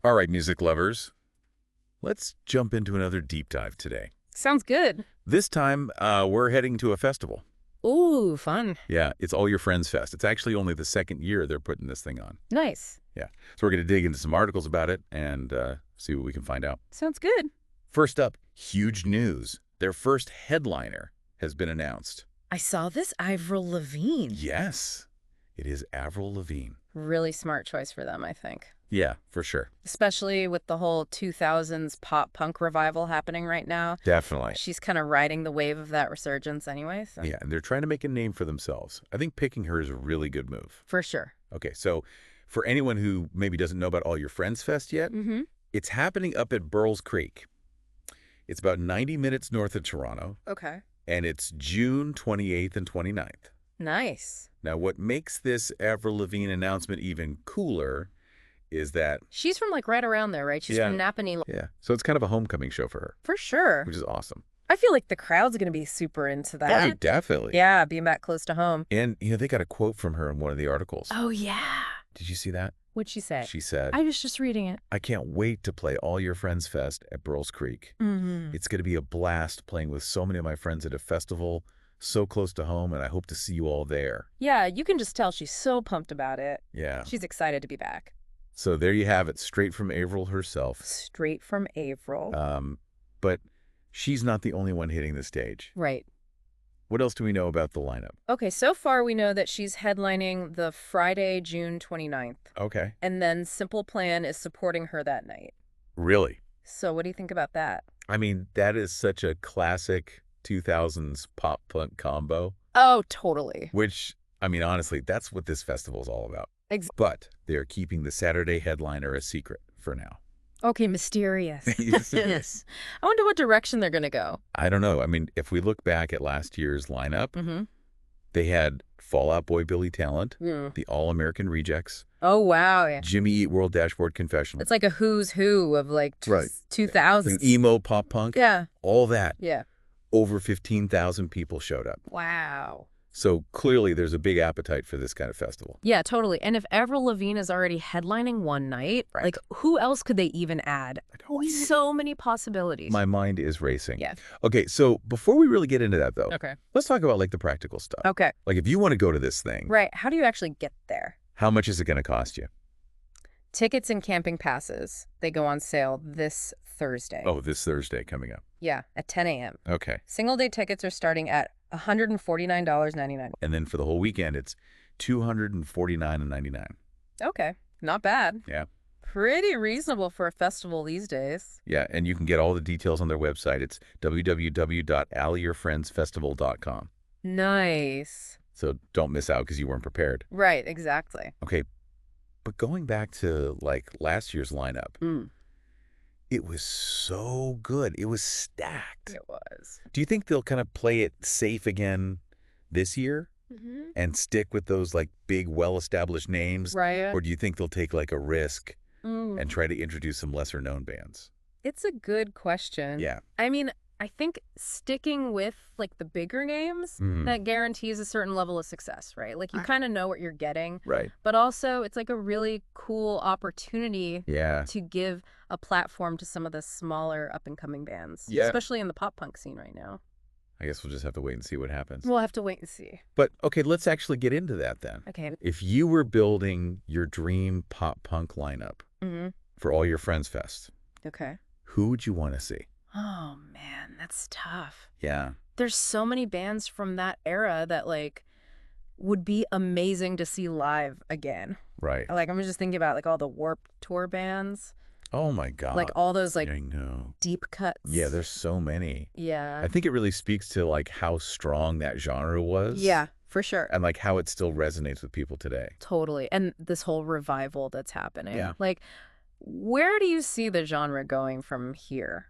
All right, music lovers, let's jump into another deep dive today. Sounds good. This time, we're heading to a festival. Ooh, fun. Yeah, it's All Your Friends Fest. It's actually only the second year they're putting this thing on. Nice. Yeah, so we're going to dig into some articles about it and see what we can find out. Sounds good. First up, huge news. Their first headliner has been announced. I saw this Avril Lavigne. Yes, it is Avril Lavigne. Really smart choice for them, I think. Yeah, for sure. Especially with the whole 2000s pop punk revival happening right now. Definitely. She's kind of riding the wave of that resurgence anyway. So. Yeah, and they're trying to make a name for themselves. I think picking her is a really good move. For sure. Okay, so for anyone who maybe doesn't know about All Your Friends Fest yet, it's happening up at Burl Creek. It's about 90 minutes north of Toronto. Okay. And it's June 28th and 29th. Nice. Now, what makes this Avril Lavigne announcement even cooler is that... She's from like right around there, right? She's from Napanee. Yeah, so it's kind of a homecoming show for her. For sure. Which is awesome. I feel like the crowd's going to be super into that. Oh, definitely. Yeah, being back close to home. And, they got a quote from her in one of the articles. Oh, yeah. Did you see that? What'd she say? She said, I was just reading it. I can't wait to play All Your Friends Fest at Burl Creek. It's going to be a blast playing with so many of my friends at a festival so close to home, and I hope to see you all there. Yeah, you can just tell she's so pumped about it. Yeah. She's excited to be back. So there you have it, straight from Avril herself. Straight from Avril. But she's not the only one hitting the stage. Right. What else do we know about the lineup? Okay, so far we know that she's headlining the Friday, June 29th. Okay. And then Simple Plan is supporting her that night. Really? So what do you think about that? I mean, that is such a classic 2000s pop-punk combo. Oh, totally. Which, I mean, honestly, that's what this festival is all about. But they're keeping the Saturday headliner a secret for now. Okay, mysterious. Yes. I wonder what direction they're going to go. I don't know. I mean, if we look back at last year's lineup, they had Fall Out Boy Billy Talent, the All-American Rejects. Oh, wow. Yeah. Jimmy Eat World Dashboard Confessional. It's like a who's who of like 2000s. Emo pop punk. Yeah. All that. Yeah. Over 15,000 people showed up. Wow. So clearly there's a big appetite for this kind of festival. Yeah, totally. And if Avril Lavigne is already headlining one night, like who else could they even add? So many possibilities. My mind is racing. Yeah. Okay, so before we really get into that though, Okay. let's talk about like the practical stuff. Okay. Like if you want to go to this thing. Right. How do you actually get there? How much is it going to cost you? Tickets and camping passes, they go on sale this Thursday. Oh, this Thursday coming up. Yeah, at 10 a.m. Okay. Single day tickets are starting at $149.99. And then for the whole weekend, it's $249.99. Okay. Not bad. Yeah. Pretty reasonable for a festival these days. Yeah, and you can get all the details on their website. It's www.allyourfriendsfestival.com. Nice. So don't miss out because you weren't prepared. Right, exactly. Okay, but going back to like last year's lineup, it was so good. It was stacked. It was. Do you think they'll kind of play it safe again this year and stick with those like big, well-established names? Right. Or do you think they'll take like a risk and try to introduce some lesser-known bands? It's a good question. Yeah. I mean, I think sticking with like the bigger names, that guarantees a certain level of success, right? Like you kind of know what you're getting. Right. But also it's like a really cool opportunity to give a platform to some of the smaller up-and-coming bands, especially in the pop-punk scene right now. I guess we'll just have to wait and see what happens. We'll have to wait and see. But, okay, let's actually get into that then. Okay. If you were building your dream pop-punk lineup for All Your Friends Fest, who would you want to see? Oh, man, that's tough. Yeah. There's so many bands from that era that, like, would be amazing to see live again. Right. Like, I'm just thinking about, like, all the Warped Tour bands. Oh, my God. Like, all those, like, I know. deep cuts. Yeah, there's so many. Yeah. I think it really speaks to, like, how strong that genre was. Yeah, for sure. And, like, how it still resonates with people today. Totally. And this whole revival that's happening. Yeah. Like, where do you see the genre going from here?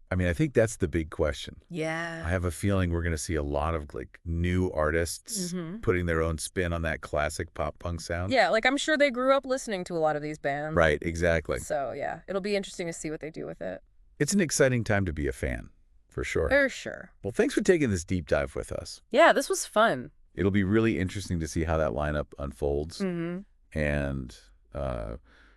I mean, I think that's the big question. Yeah. I have a feeling we're going to see a lot of like new artists putting their own spin on that classic pop punk sound. Yeah, like I'm sure they grew up listening to a lot of these bands. Right, exactly. So yeah, it'll be interesting to see what they do with it. It's an exciting time to be a fan, for sure. For sure. Well, thanks for taking this deep dive with us. Yeah, this was fun. It'll be really interesting to see how that lineup unfolds. And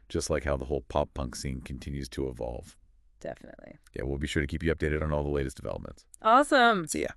just like how the whole pop-punk scene continues to evolve. Definitely. Yeah, we'll be sure to keep you updated on all the latest developments. Awesome. See ya.